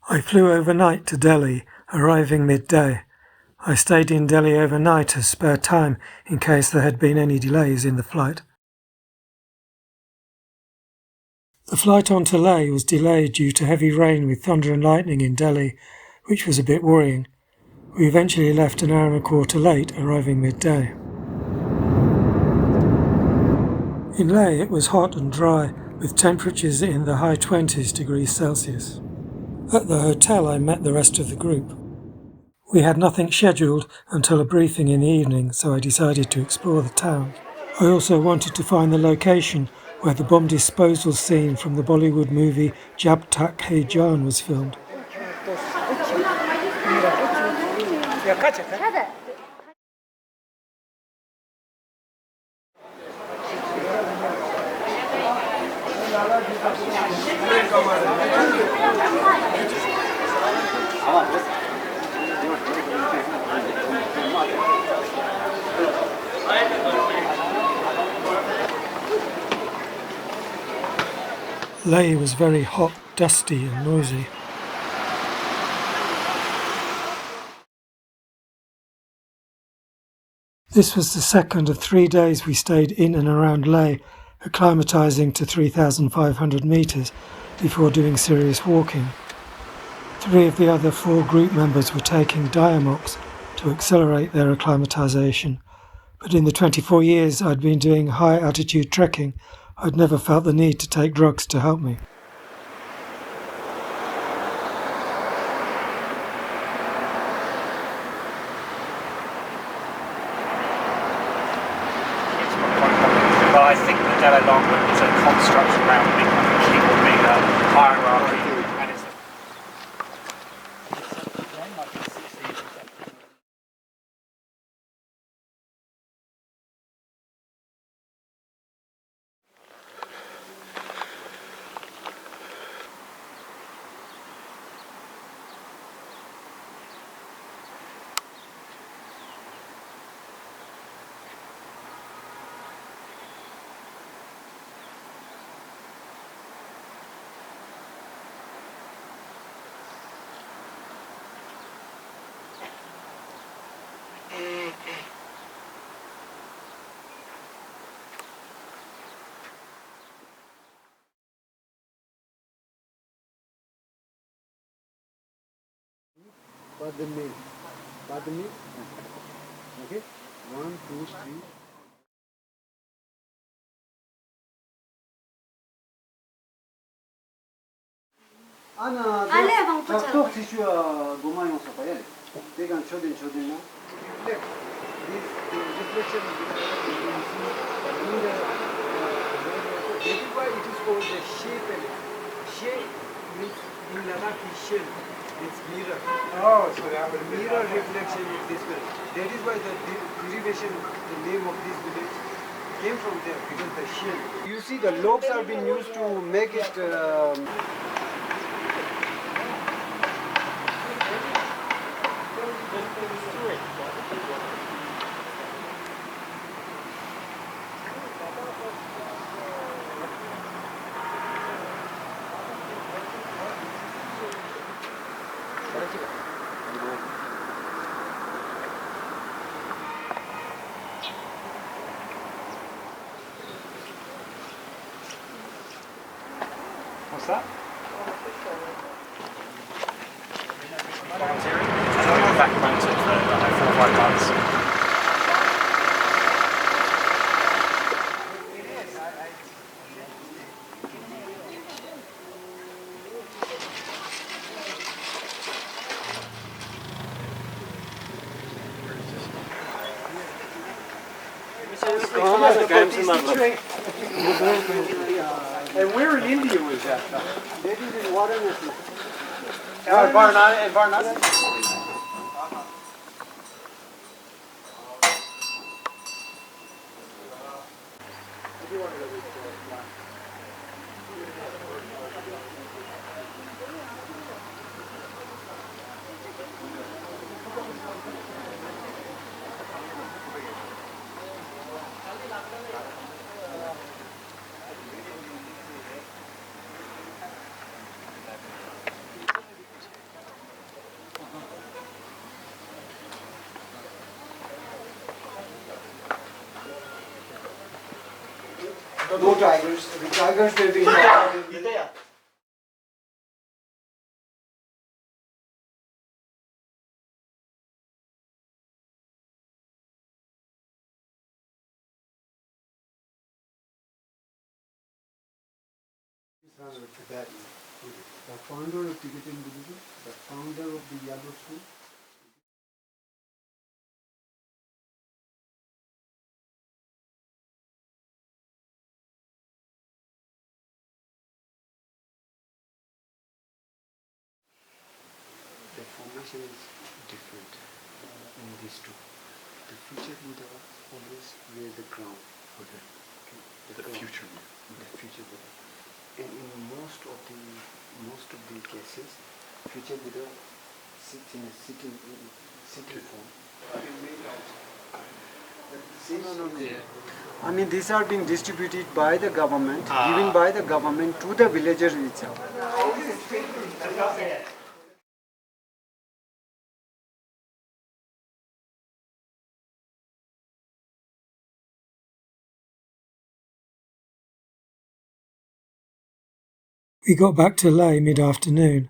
I flew overnight to Delhi, arriving midday. I stayed in Delhi overnight as spare time in case there had been any delays in the flight. The flight on to Leh was delayed due to heavy rain with thunder and lightning in Delhi, which was a bit worrying. We eventually left an hour and a quarter late, arriving midday. In Leh it was hot and dry, with temperatures in the high 20s degrees Celsius. At the hotel I met the rest of the group. We had nothing scheduled until a briefing in the evening, so I decided to explore the town. I also wanted to find the location where the bomb disposal scene from the Bollywood movie Jab Tak Hai Jaan was filmed. Leh was very hot, dusty and noisy. This was the second of 3 days we stayed in and around Leh, acclimatizing to 3,500 metres before doing serious walking. 3 of the other 4 group members were taking Diamox to accelerate their acclimatization, but in the 24 years I'd been doing high altitude trekking, I'd never felt the need to take drugs to help me. But I think the Dalai Lama is a construct around being like a king or being a hierarchy, and it's Badmi. Okay? 1, 2, 3. Ana, talk to you, Gomay Sapayel. They can show them now. This reflection that is why it is called the Shey. Shey means in Ladakh is shell. It's mirror. Oh, so they have a mirror reflection of this way. That is why the derivation, the name of this village came from there, because the shell. You see the lobes are being used to make it What's that? Volunteering. I don't know if that counted for 4 or 5 months. And where in India was that? That is in Varanasi. Varanasi? No tigers. The tigers will be in the the founder of Tibetan Buddhism, the founder of the Yellow School. The formation is different in these two. The future Buddha always wear the crown. Okay. The future Buddha. The future Buddha. And in most of the cases, future Buddha sits in a sitting form. I mean, these are being distributed by the government, given by the government to the villagers itself. We got back to Leh mid-afternoon.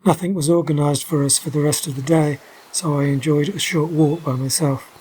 Nothing was organised for us for the rest of the day, so I enjoyed a short walk by myself.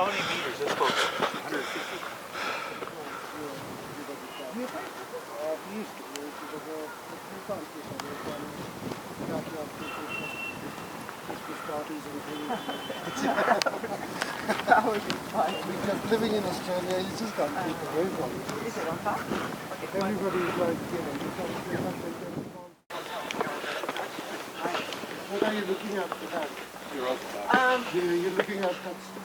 How many meters? This boat? 150. That would be fun. Because living in Australia, you just can't keep away from it. Is it on top? Everybody's like, you know, you can't take What are you looking at for that? You're up. You're looking at that.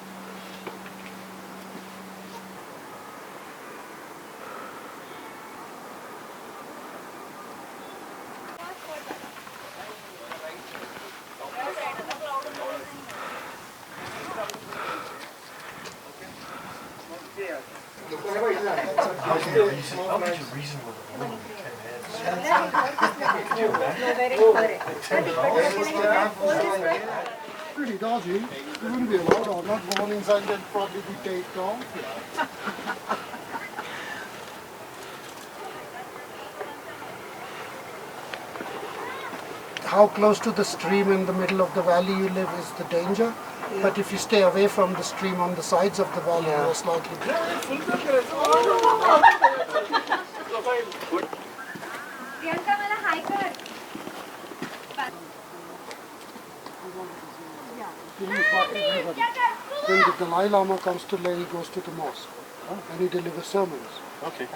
How much is reasonable to own 10 heads? Pretty dodgy. You wouldn't be allowed or not born inside, they'd probably be taped off. how close to the stream in the middle of the valley you live is the danger. But if you stay away from the stream on the sides of the valley, most likely. When the Dalai Lama comes to Leh, he goes to the mosque and he delivers sermons. Okay.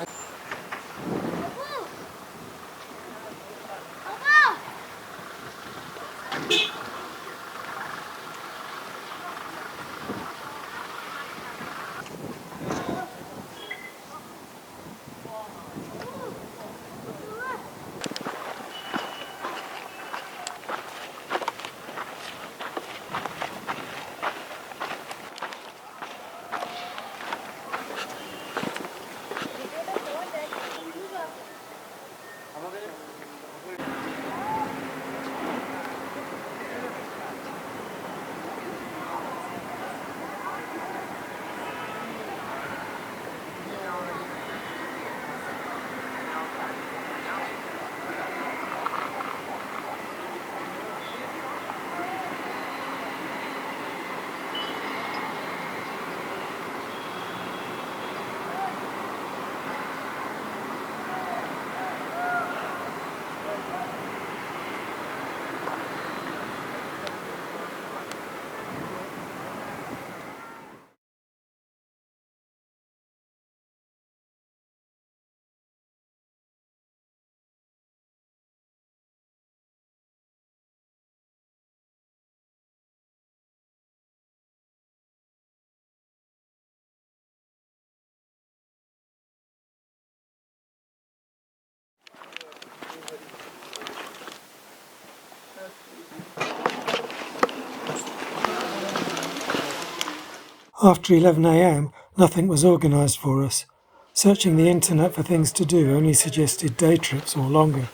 After 11 a.m, nothing was organised for us. Searching the internet for things to do only suggested day trips or longer.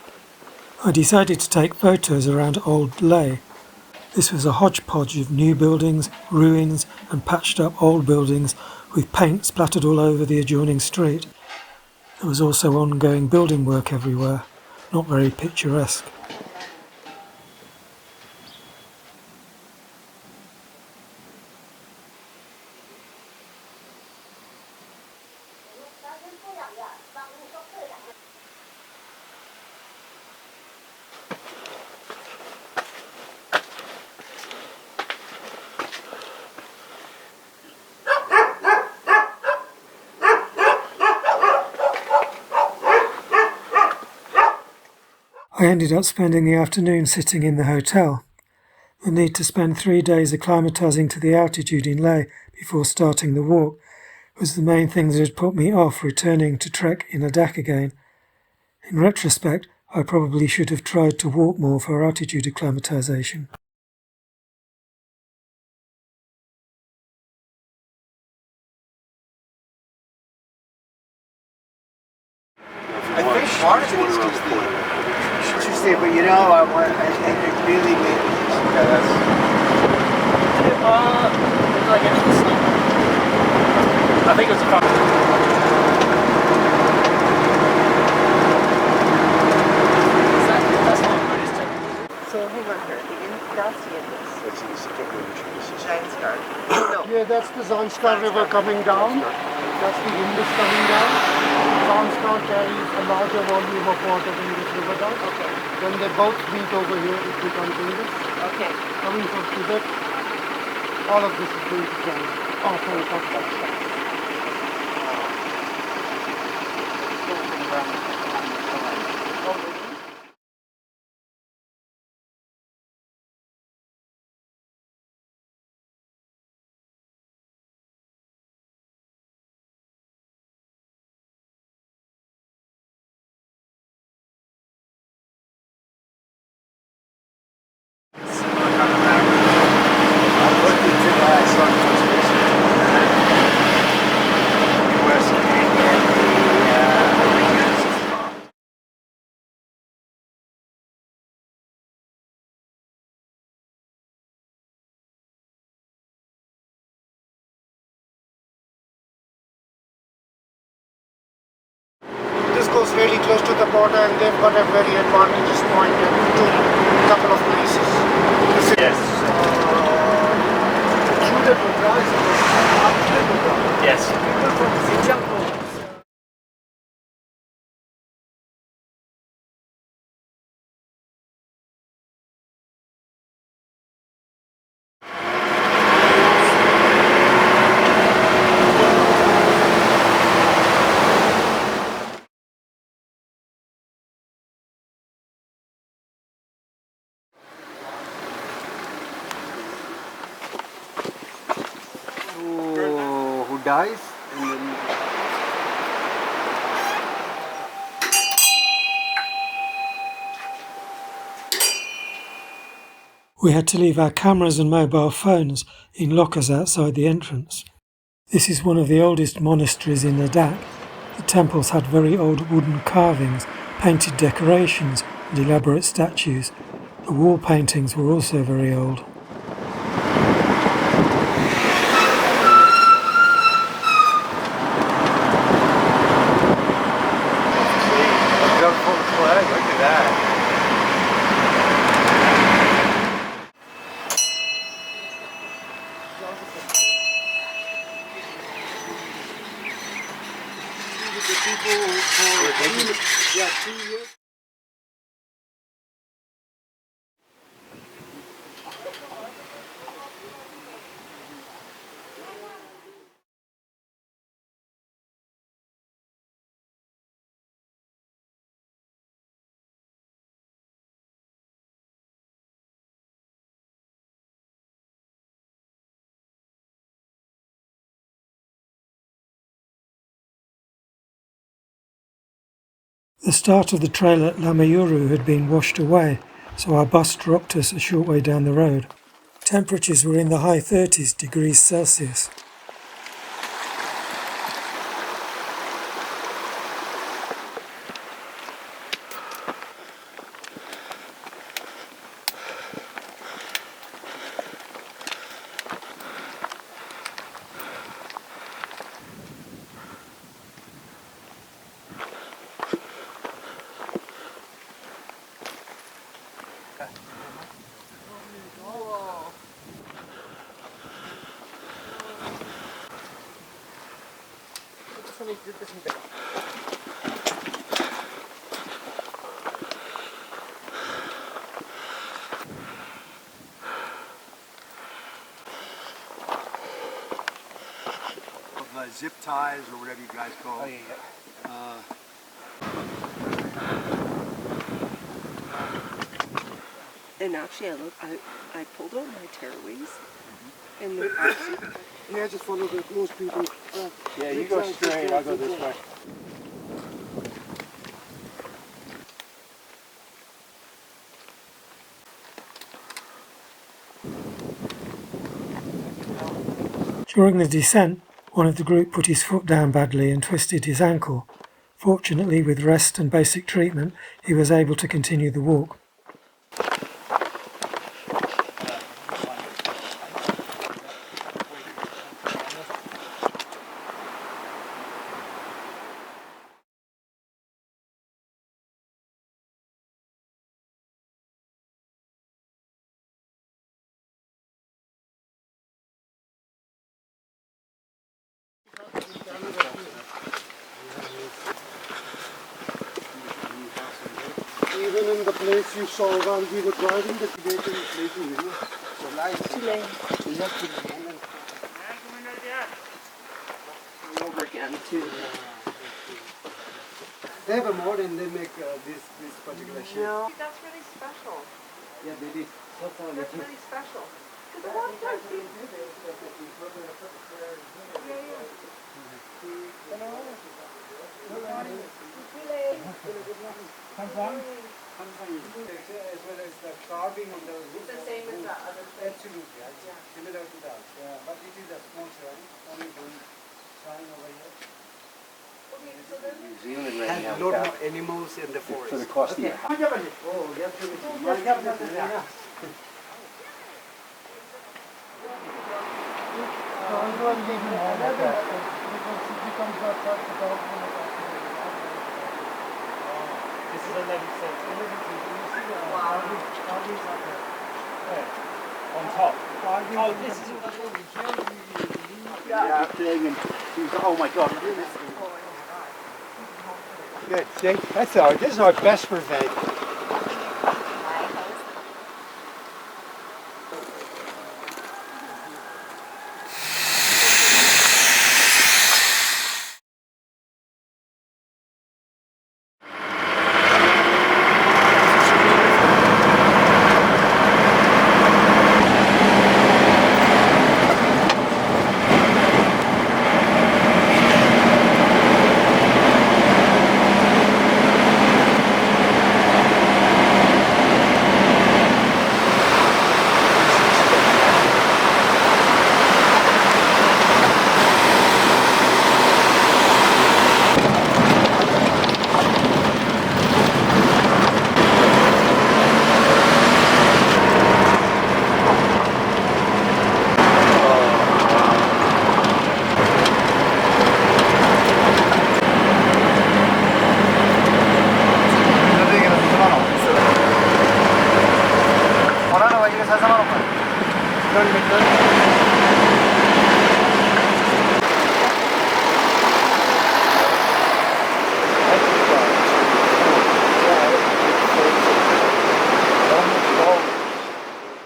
I decided to take photos around Old Leh. This was a hodgepodge of new buildings, ruins and patched up old buildings with paint splattered all over the adjoining street. There was also ongoing building work everywhere, not very picturesque. I ended up spending the afternoon sitting in the hotel. The need to spend 3 days acclimatizing to the altitude in Leh before starting the walk was the main thing that had put me off returning to trek in Ladakh again. In retrospect, I probably should have tried to walk more for altitude acclimatization. I think part of it is Tuesday, but you know, I think it really made it. Okay, that's. Like anything slow. I think it was a fun. So hang on here, the Indacian is Zanskar. No. Yeah, that's the Zanskar river coming down. That's the Indus coming down. Zanskar carries a larger volume of water than this river does. Okay. When they both meet over here, it becomes Indus. Okay. Coming from Tibet, all of this is going to China. Oh, sorry, Takti. This goes really close to the border and they've got a very advantageous point at 2. couple of places. Yes. Yes. Who dies and then We had to leave our cameras and mobile phones in lockers outside the entrance. This is one of the oldest monasteries in Ladakh. The temples had very old wooden carvings, painted decorations and elaborate statues. The wall paintings were also very old. look at that. The start of the trail at Lamayuru had been washed away, so our bus dropped us a short way down the road. Temperatures were in the high 30s degrees Celsius. Zip ties or whatever you guys call it. And actually, I pulled out my tearaways and Yeah, just follow those people. Yeah, you go straight, I'll go this way. During the descent, one of the group put his foot down badly and twisted his ankle. Fortunately, with rest and basic treatment, he was able to continue the walk. Even in the place you saw while we were driving, the Tibetan place, you know, the lights. over again too. They have a mod and they make this particular shape. No, that's really special. Yeah, they did. That's really special. Because a lot of times people do this. As well as the carving on the roof. It's the same as the other place. Absolutely, similar to that. Yeah, but it is a small shrine, only one shrine over here. Okay, so then New Zealand right And now a lot more animals in the forest. for the cost of your house. Oh, yeah. This is 11 cents. On top. Oh, this is... Yeah, thing, and oh my God, good. See, this is our best revenge.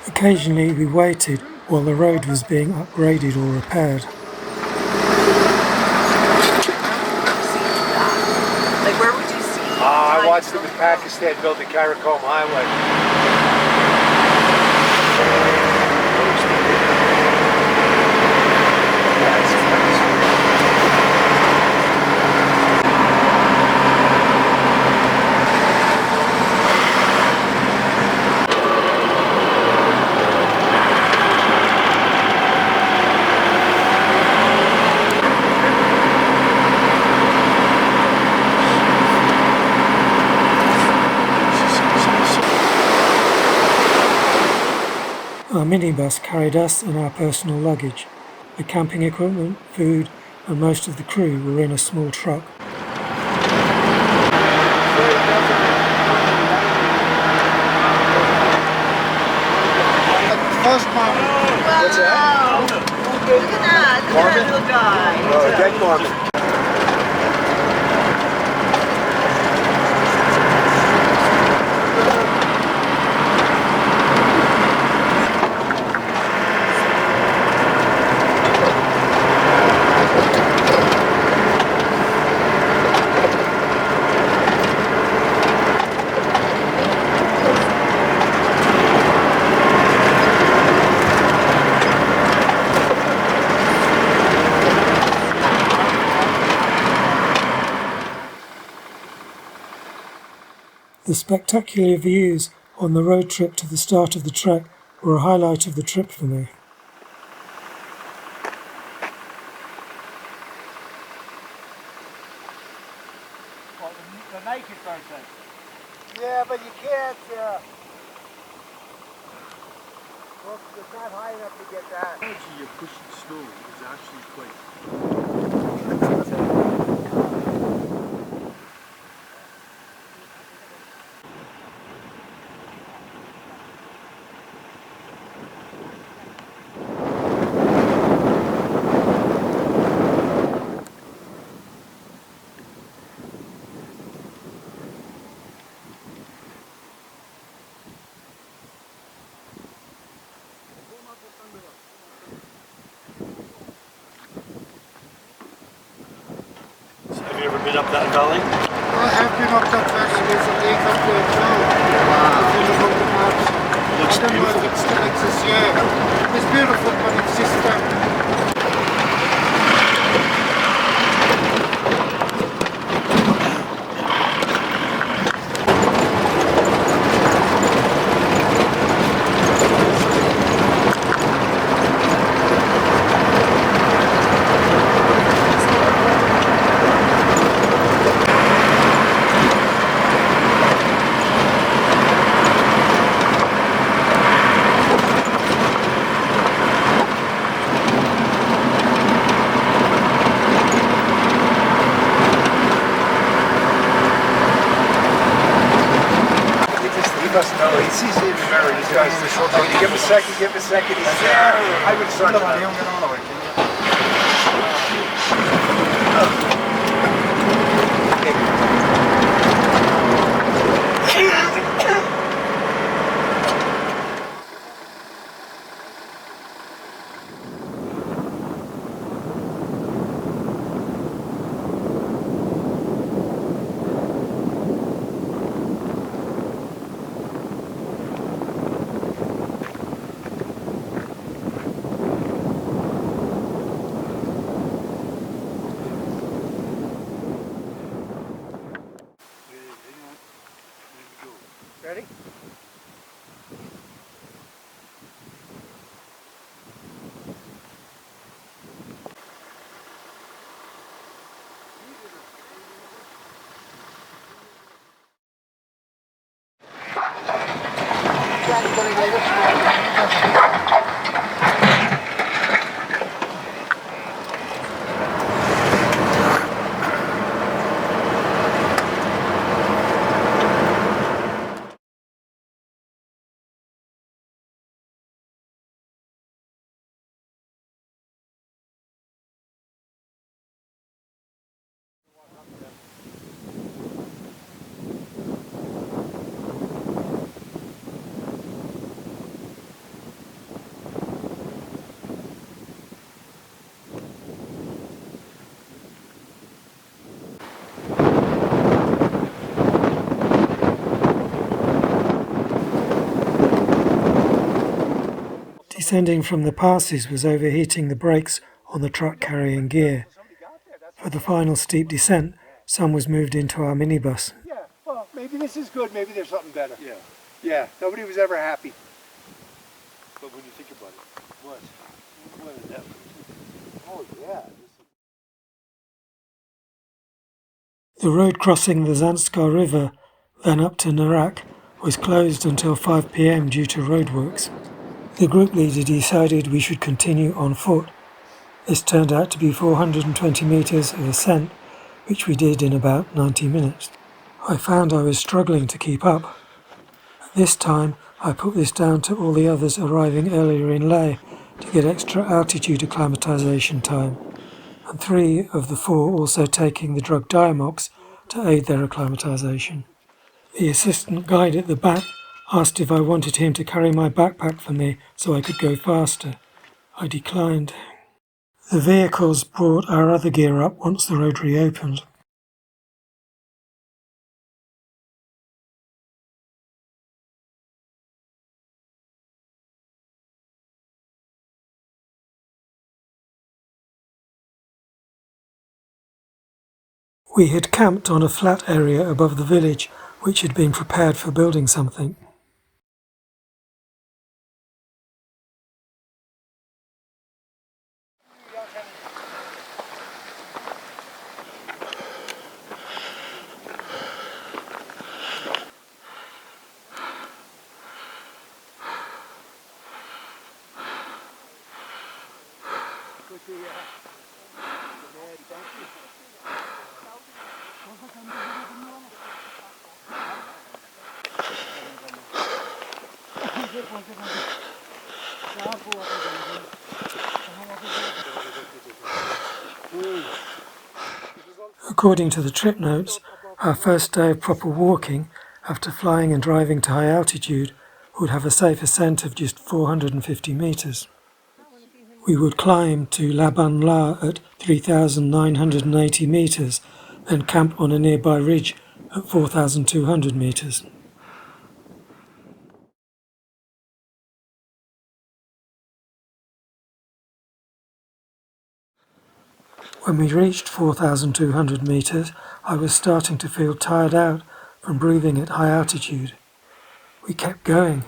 Occasionally we waited while the road was being upgraded or repaired. Like, where would you see? I watched them in Pakistan build the Karakoram Highway. Our minibus carried us and our personal luggage. The camping equipment, food, and most of the crew were in a small truck. First moment. What's that? Look at that little guy. Dead Norman. The spectacular views on the road trip to the start of the trek were a highlight of the trip for me. What, the naked process? Yeah, but you can't. Well, it's not high enough to get that. Actually, you're pushing snow is actually quite. Have you ever been up that valley? I have been up that valley recently, come to it now. If you look on the maps. Looks I don't know if it still exists, yeah. It's beautiful, but it's just must know. He sees it in the mirror. This guy's the short. Give him a second. Give him a second. He's there. I would start Ready? Descending from the passes was overheating the brakes on the truck carrying gear. For the final steep descent, some was moved into our minibus. Yeah, well, maybe this is good, maybe there's something better. Yeah. Yeah, nobody was ever happy. But when you think about it, what is that? Oh, yeah. The road crossing the Zanskar River, then up to Nerak, was closed until 5 p.m. due to roadworks. The group leader decided we should continue on foot. This turned out to be 420 metres of ascent, which we did in about 90 minutes. I found I was struggling to keep up. At this time, I put this down to all the others arriving earlier in Leh to get extra altitude acclimatisation time, and 3 of the 4 also taking the drug Diamox to aid their acclimatisation. The assistant guide at the back asked if I wanted him to carry my backpack for me so I could go faster. I declined. The vehicles brought our other gear up once the road reopened. We had camped on a flat area above the village, which had been prepared for building something. According to the trip notes, our first day of proper walking, after flying and driving to high altitude, would have a safe ascent of just 450 metres. We would climb to Laban at 3,980 metres, then camp on a nearby ridge at 4,200 metres. When we reached 4,200 metres, I was starting to feel tired out from breathing at high altitude. We kept going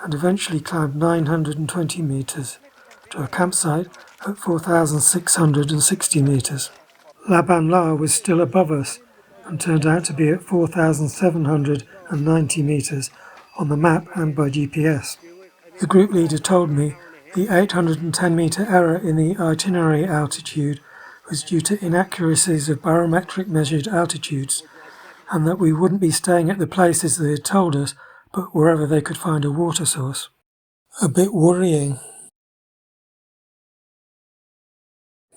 and eventually climbed 920 metres to a campsite at 4,660 metres. Laban was still above us and turned out to be at 4,790 metres on the map and by GPS. The group leader told me the 810 metre error in the itinerary altitude was due to inaccuracies of barometric measured altitudes, and that we wouldn't be staying at the places they had told us, but wherever they could find a water source. A bit worrying.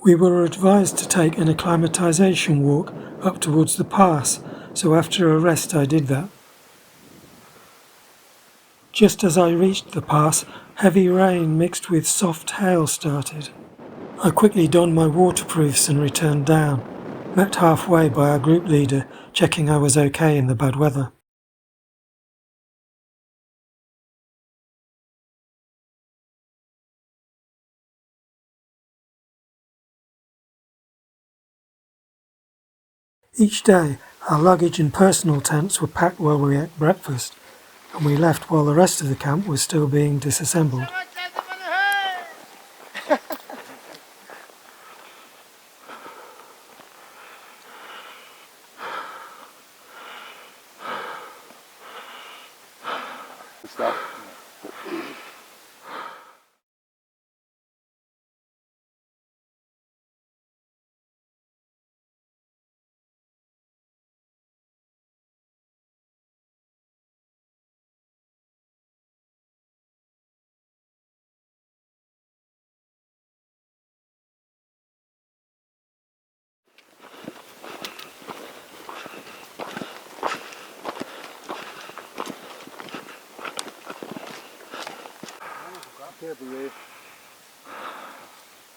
We were advised to take an acclimatization walk up towards the pass, so after a rest I did that. Just as I reached the pass, heavy rain mixed with soft hail started. I quickly donned my waterproofs and returned down, met halfway by our group leader checking I was okay in the bad weather. Each day, our luggage and personal tents were packed while we ate breakfast, and we left while the rest of the camp was still being disassembled. Yeah, the way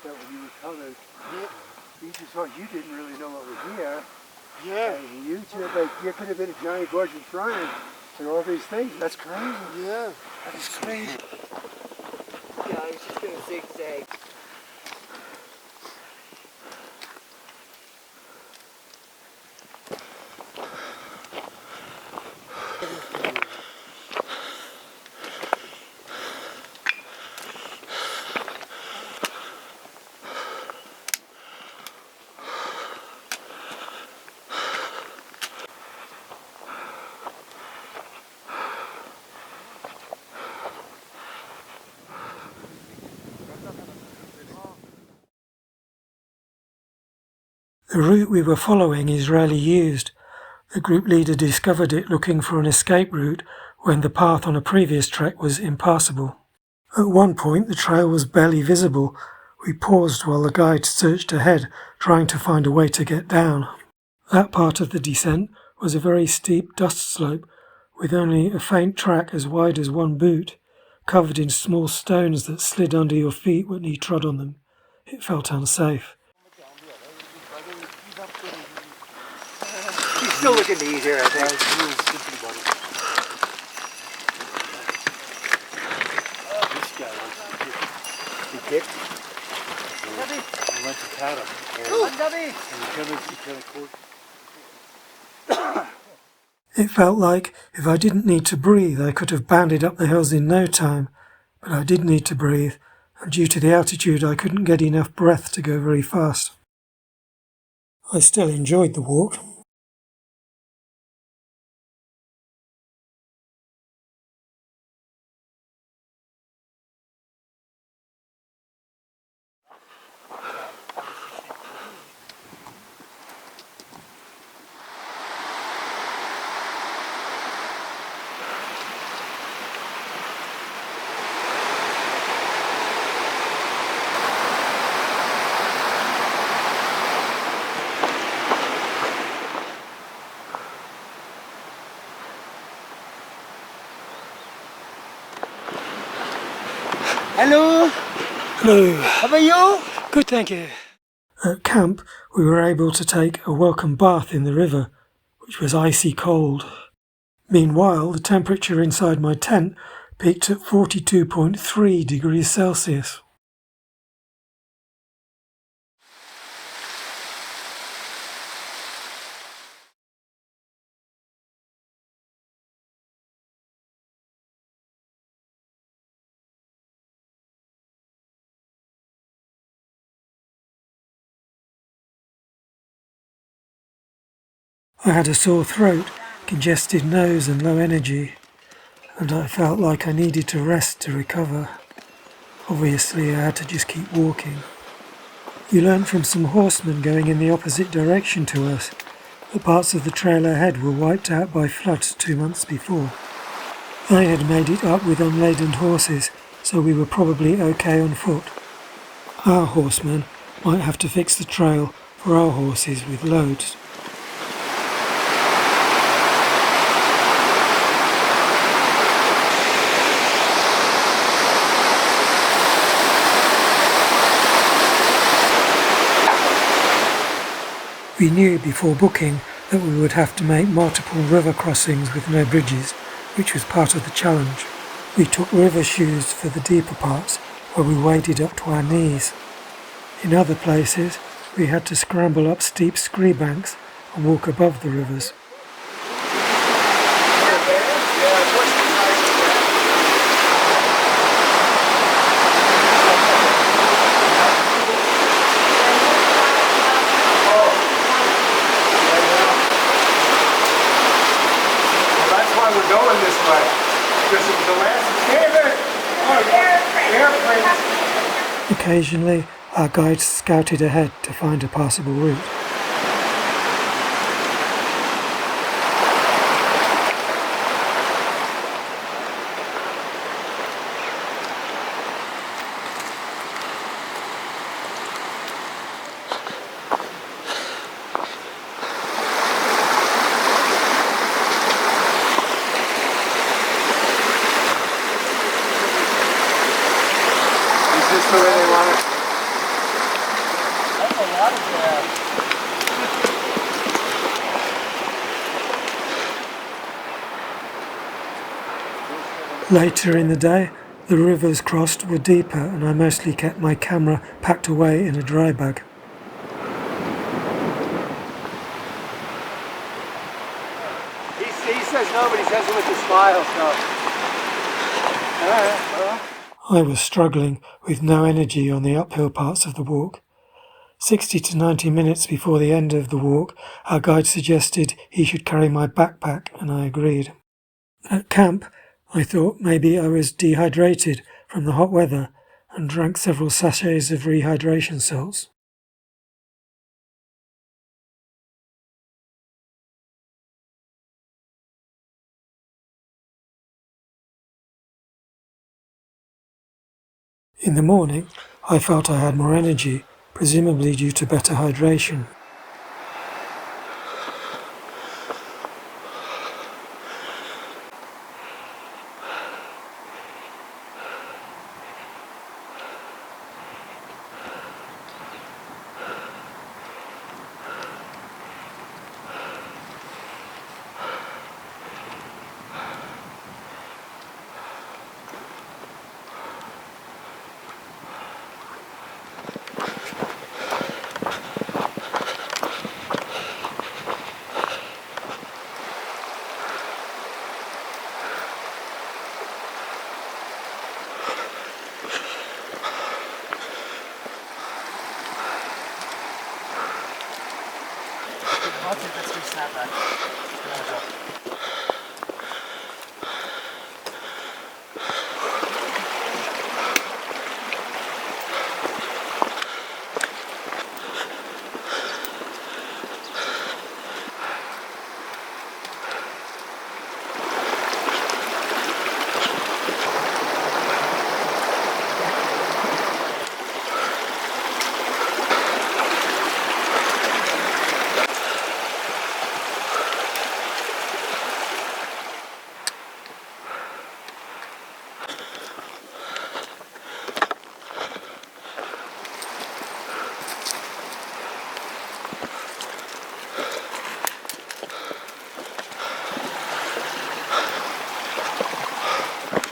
that when you were coming, you just thought you didn't really know what was here. Yeah. And you just like you could have been a giant gorgeous shrine and all these things. That's crazy. Yeah. That is crazy. Yeah, I was just going to zigzag. The route we were following is rarely used. The group leader discovered it looking for an escape route when the path on a previous trek was impassable. At one point the trail was barely visible. We paused while the guide searched ahead, trying to find a way to get down. That part of the descent was a very steep dust slope, with only a faint track as wide as one boot, covered in small stones that slid under your feet when you trod on them. It felt unsafe. He's still looking to eat here, I think. This guy was he kicked. He went to pat him. It felt like if I didn't need to breathe, I could have bounded up the hills in no time, but I did need to breathe, and due to the altitude I couldn't get enough breath to go very fast. I still enjoyed the walk. Hello. Hello. How are you? Good, thank you. At camp, we were able to take a welcome bath in the river, which was icy cold. Meanwhile, the temperature inside my tent peaked at 42.3 degrees Celsius. I had a sore throat, congested nose and low energy, and I felt like I needed to rest to recover. Obviously, I had to just keep walking. You learned from some horsemen going in the opposite direction to us that parts of the trail ahead were wiped out by floods 2 months before. They had made it up with unladen horses, so we were probably okay on foot. Our horsemen might have to fix the trail for our horses with loads. We knew before booking that we would have to make multiple river crossings with no bridges, which was part of the challenge. We took river shoes for the deeper parts, where we waded up to our knees. In other places, we had to scramble up steep scree banks and walk above the rivers. Going this way because of the last airplanes. Occasionally, our guides scouted ahead to find a passable route. Later in the day, the rivers crossed were deeper and I mostly kept my camera packed away in a dry bag. He says no, but he says it with a smile, so. I was struggling with no energy on the uphill parts of the walk. 60 to 90 minutes before the end of the walk, our guide suggested he should carry my backpack and I agreed. At camp, I thought maybe I was dehydrated from the hot weather and drank several sachets of rehydration salts. In the morning, I felt I had more energy, presumably due to better hydration.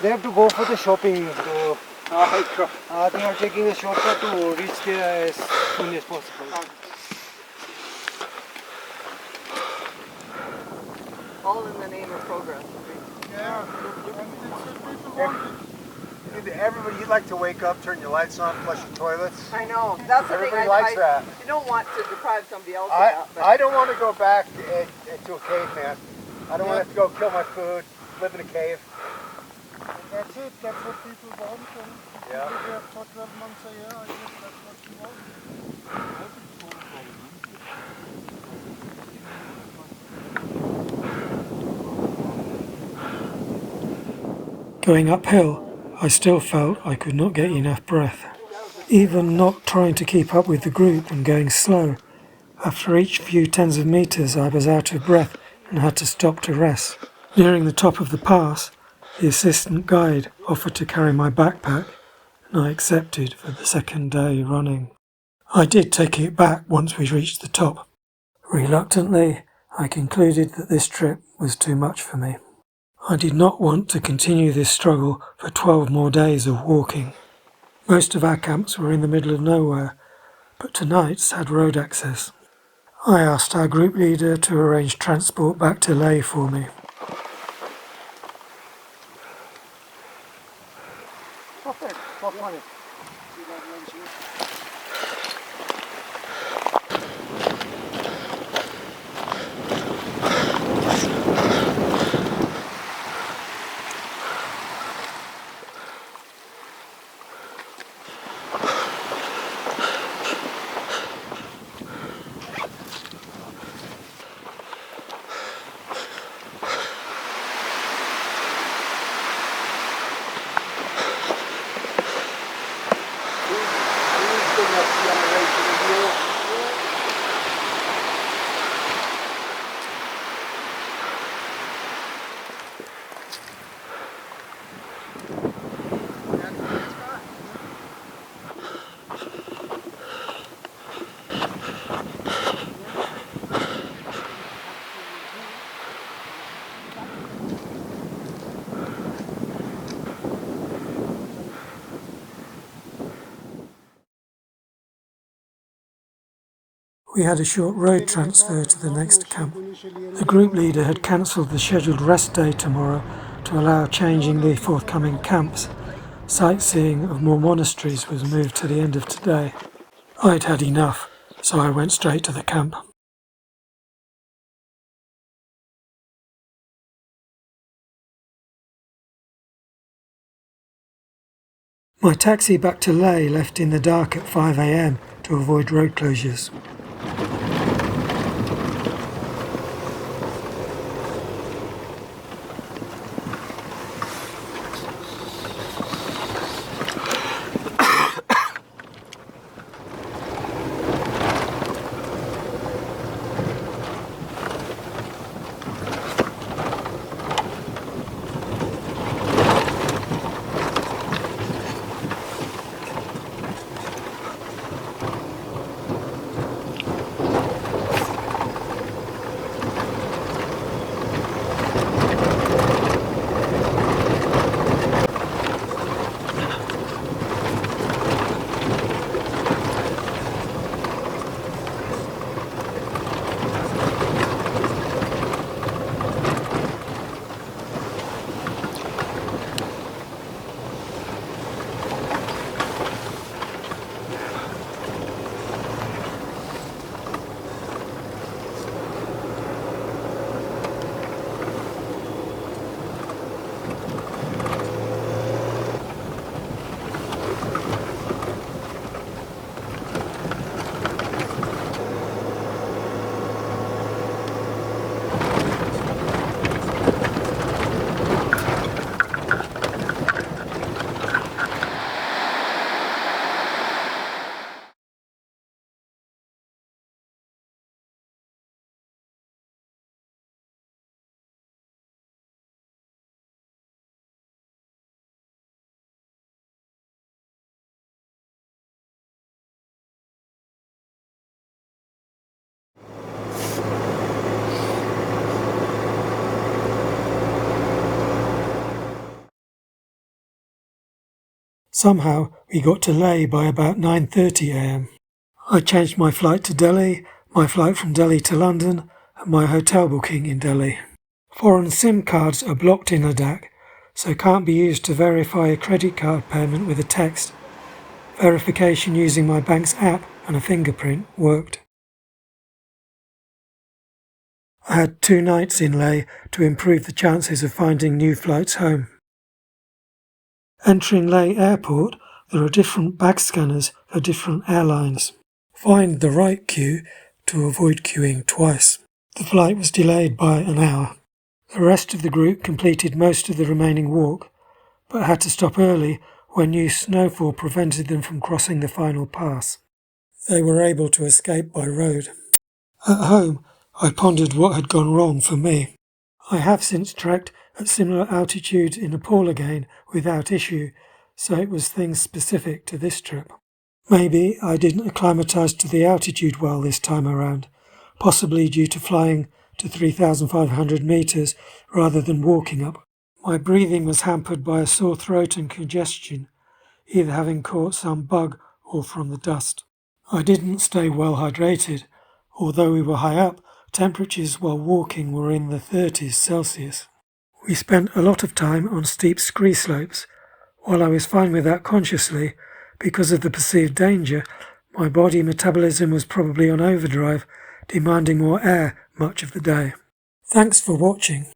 They have to go for the shopping. So, they are taking a shortcut to reach there as soon as possible. All in the name of progress. Yeah. Everybody, you like to wake up, turn your lights on, flush your toilets. I know. That's the thing. Everybody likes that. You don't want to deprive somebody else of that. But I don't want to go back to a cave, man. I don't want to have to go kill my food, live in a cave. That's it, that's what people want, and Yeah. people have taught 12 months a year, I guess that's what you want. Going uphill, I still felt I could not get enough breath. Even not trying to keep up with the group and going slow, after each few tens of metres I was out of breath and had to stop to rest. Nearing the top of the pass, the assistant guide offered to carry my backpack, and I accepted for the second day running. I did take it back once we reached the top. Reluctantly, I concluded that this trip was too much for me. I did not want to continue this struggle for 12 more days of walking. Most of our camps were in the middle of nowhere, but tonight's had road access. I asked our group leader to arrange transport back to Leh for me. We had a short road transfer to the next camp. The group leader had cancelled the scheduled rest day tomorrow to allow changing the forthcoming camps. Sightseeing of more monasteries was moved to the end of today. I'd had enough, so I went straight to the camp. My taxi back to Leh left in the dark at 5 a.m. to avoid road closures. Somehow, we got to Leh by about 9:30 a.m. I changed my flight to Delhi, my flight from Delhi to London, and my hotel booking in Delhi. Foreign SIM cards are blocked in Ladakh, so can't be used to verify a credit card payment with a text. Verification using my bank's app and a fingerprint worked. I had 2 nights in Leh to improve the chances of finding new flights home. Entering Leh airport, there are different bag scanners for different airlines. Find the right queue to avoid queuing twice. The flight was delayed by an hour. The rest of the group completed most of the remaining walk, but had to stop early when new snowfall prevented them from crossing the final pass. They were able to escape by road. At home, I pondered what had gone wrong for me. I have since trekked at similar altitudes in Nepal again without issue, so it was things specific to this trip. Maybe I didn't acclimatise to the altitude well this time around, possibly due to flying to 3,500 metres rather than walking up. My breathing was hampered by a sore throat and congestion, either having caught some bug or from the dust. I didn't stay well hydrated. Although we were high up, temperatures while walking were in the 30s Celsius. We spent a lot of time on steep scree slopes. While I was fine with that consciously, because of the perceived danger, my body metabolism was probably on overdrive, demanding more air much of the day. Thanks for watching.